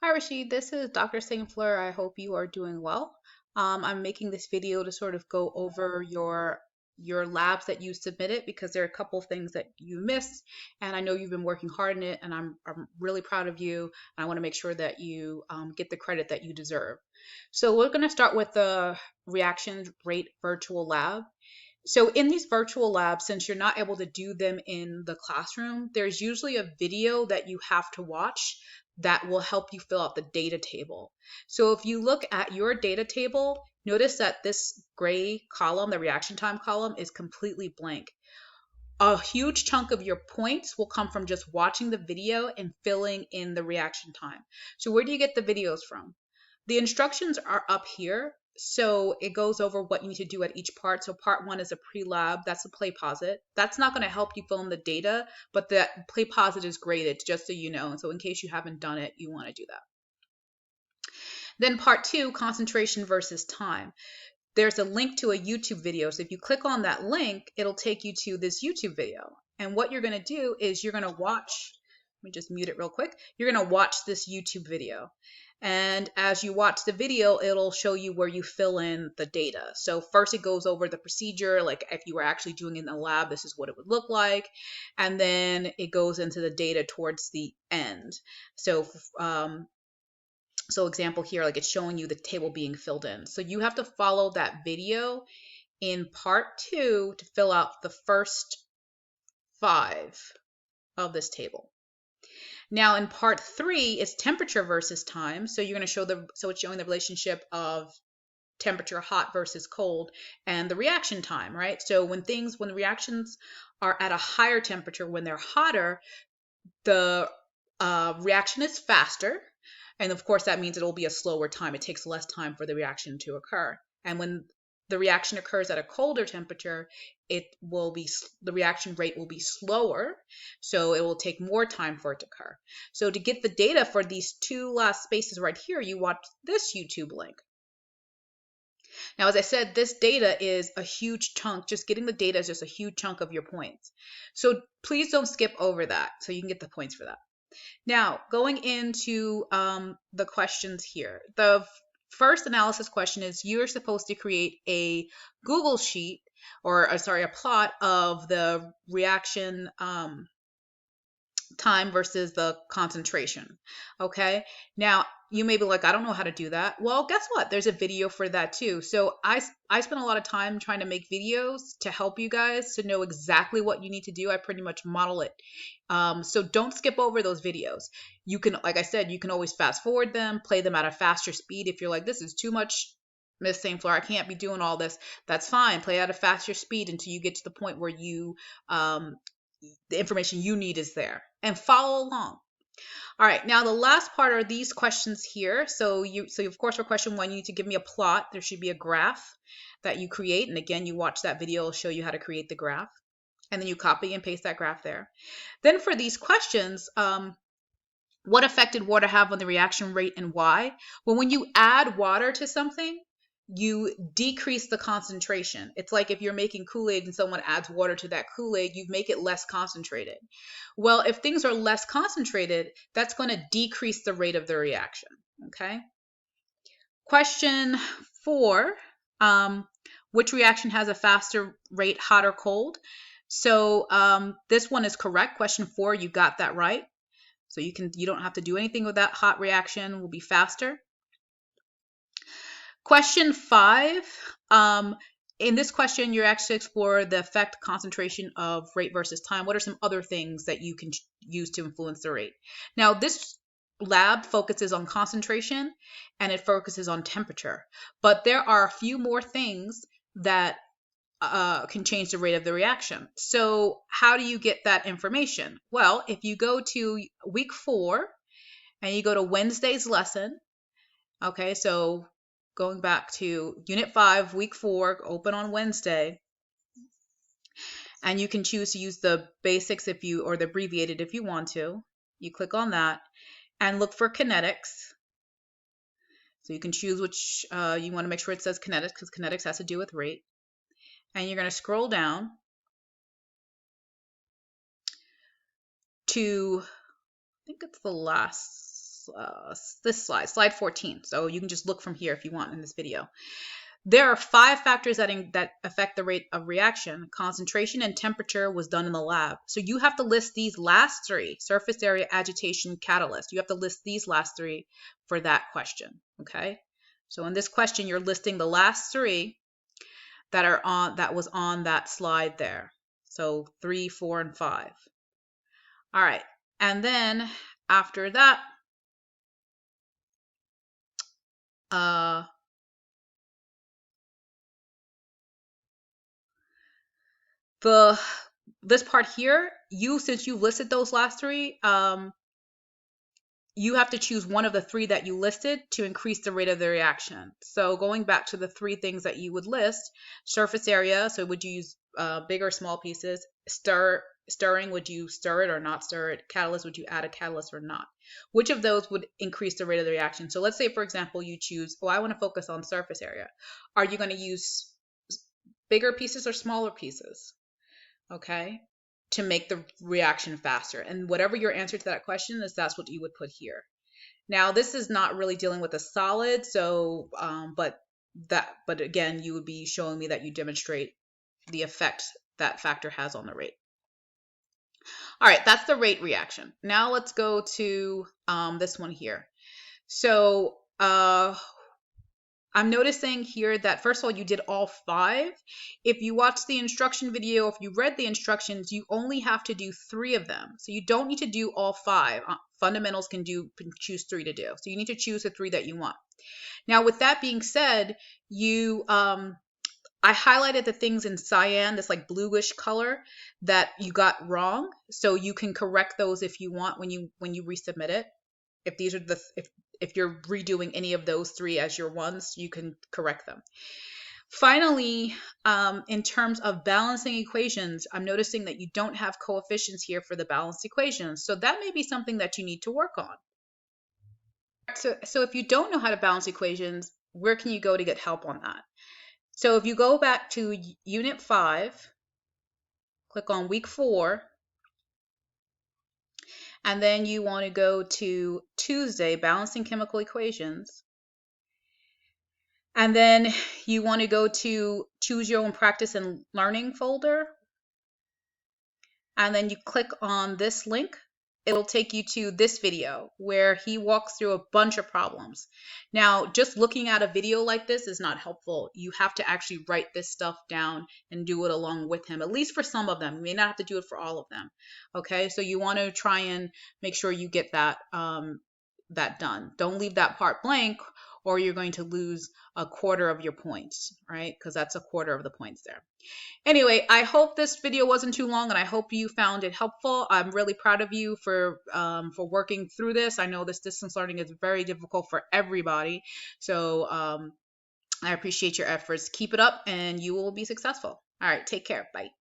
Hi Rashid, this is Dr. St. Fleur. I hope you are doing well. I'm making this video to sort of go over your labs that you submitted because there are a couple of things that you missed, and I know you've been working hard in it, and I'm really proud of you. And I want to make sure that you get the credit that you deserve. So we're going to start with the reaction rate virtual lab. So in these virtual labs, since you're not able to do them in the classroom, there's usually a video that you have to watch that will help you fill out the data table. So if you look at your data table, notice that this gray column, the reaction time column, is completely blank. A huge chunk of your points will come from just watching the video and filling in the reaction time. So where do you get the videos from? The instructions are up here. So it goes over what you need to do at each part. So part one is a pre-lab. That's a PlayPosit. That's not going to help you fill in the data, but that PlayPosit is graded, just so you know. And so in case you haven't done it, you want to do that. Then part two, concentration versus time. There's a link to a YouTube video. So if you click on that link, it'll take you to this YouTube video. And what you're going to do is you're going to watch, let me just mute it real quick. You're going to watch this YouTube video. And as you watch the video, it'll show you where you fill in the data. So first it goes over the procedure, like if you were actually doing it in the lab, this is what it would look like. And then it goes into the data towards the end. So example here, like it's showing you the table being filled in. So you have to follow that video in part two to fill out the first 5 of this table. Now in part 3, it's temperature versus time. So you're going to show so it's showing the relationship of temperature, hot versus cold, and the reaction time, right? So when the reactions are at a higher temperature, when they're hotter, the reaction is faster. And of course, that means it'll be a slower time. It takes less time for the reaction to occur. And when the reaction occurs at a colder temperature, the reaction rate will be slower, so it will take more time for it to occur. So to get the data for these 2 last spaces right here, you watch this YouTube link. Now, as I said, this data is a huge chunk. Just getting the data is just a huge chunk of your points. So please don't skip over that so you can get the points for that. Now, going into the questions here. The first analysis question is you're supposed to create a Google sheet a plot of the reaction time versus the concentration. Okay. Now you may be like, I don't know how to do that. Well, guess what? There's a video for that too. So I spent a lot of time trying to make videos to help you guys to know exactly what you need to do. I pretty much model it. So don't skip over those videos. You can, like I said, you can always fast forward them, play them at a faster speed. If you're like, this is too much, Miss St. Fleur, I can't be doing all this. That's fine. Play at a faster speed until you get to the point where the information you need is there, and follow along. All right, now the last part are these questions here. So of course for question 1, you need to give me a plot. There should be a graph that you create. And again, you watch that video, it'll show you how to create the graph. And then you copy and paste that graph there. Then for these questions, what effect did water have on the reaction rate and why? Well, when you add water to something, you decrease the concentration. It's like if you're making Kool-Aid and someone adds water to that Kool-Aid, you make it less concentrated. Well, if things are less concentrated, that's going to decrease the rate of the reaction. Okay. Question 4, which reaction has a faster rate, hot or cold? So this one is correct. Question 4, you got that right. So you don't have to do anything with that. Hot reaction will be faster. Question 5, in this question, you're actually explore the effect concentration of rate versus time. What are some other things that you can use to influence the rate? Now, this lab focuses on concentration and it focuses on temperature, but there are a few more things that can change the rate of the reaction. So how do you get that information? Well, if you go to week 4 and you go to Wednesday's lesson, okay, so going back to Unit 5, Week 4, open on Wednesday. And you can choose to use the basics or the abbreviated if you want to. You click on that and look for kinetics. So you can choose which you want to make sure it says kinetics because kinetics has to do with rate. And you're going to scroll down to, I think it's the last this slide 14. So you can just look from here if you want in this video. There are 5 factors that affect the rate of reaction. Concentration and temperature was done in the lab. So you have to list these last 3: surface area, agitation, catalyst. You have to list these last 3 for that question. Okay. So in this question, you're listing the last 3 that was on that slide there. So 3, 4, and 5. All right. And then after that, this part here, since you listed those last 3, you have to choose one of the 3 that you listed to increase the rate of the reaction. So going back to the 3 things that you would list: surface area, so would you use big or small pieces? Stirring, would you stir it or not stir it? Catalyst, would you add a catalyst or not? Which of those would increase the rate of the reaction? So let's say, for example, you choose, I want to focus on surface area. Are you going to use bigger pieces or smaller pieces? Okay, to make the reaction faster. And whatever your answer to that question is, that's what you would put here. Now, this is not really dealing with a solid, so but again, you would be showing me that you demonstrate the effect that factor has on the rate. All right, that's the rate reaction. Now let's go to this one here. So I'm noticing here that, first of all, you did all 5. If you watch the instruction video, if you read the instructions, you only have to do 3 of them. So you don't need to do all 5. Fundamentals can choose 3 to do. So you need to choose the 3 that you want. Now, with that being said, I highlighted the things in cyan, this like bluish color, that you got wrong. So you can correct those if you want when you resubmit it. If these are if you're redoing any of those 3 as your ones, you can correct them. Finally, in terms of balancing equations, I'm noticing that you don't have coefficients here for the balanced equations. So that may be something that you need to work on. So if you don't know how to balance equations, where can you go to get help on that? So if you go back to Unit 5, click on Week 4, and then you want to go to Tuesday, Balancing Chemical Equations. And then you want to go to Choose Your Own Practice and Learning folder. And then you click on this link. It'll take you to this video where he walks through a bunch of problems. Now, just looking at a video like this is not helpful. You have to actually write this stuff down and do it along with him, at least for some of them. You may not have to do it for all of them. Okay, so you want to try and make sure you get that done. Don't leave that part blank, or you're going to lose a quarter of your points, right? Because that's a quarter of the points there. Anyway, I hope this video wasn't too long, and I hope you found it helpful. I'm really proud of you for working through this. I know this distance learning is very difficult for everybody, so I appreciate your efforts. Keep it up, and you will be successful. All right, take care. Bye.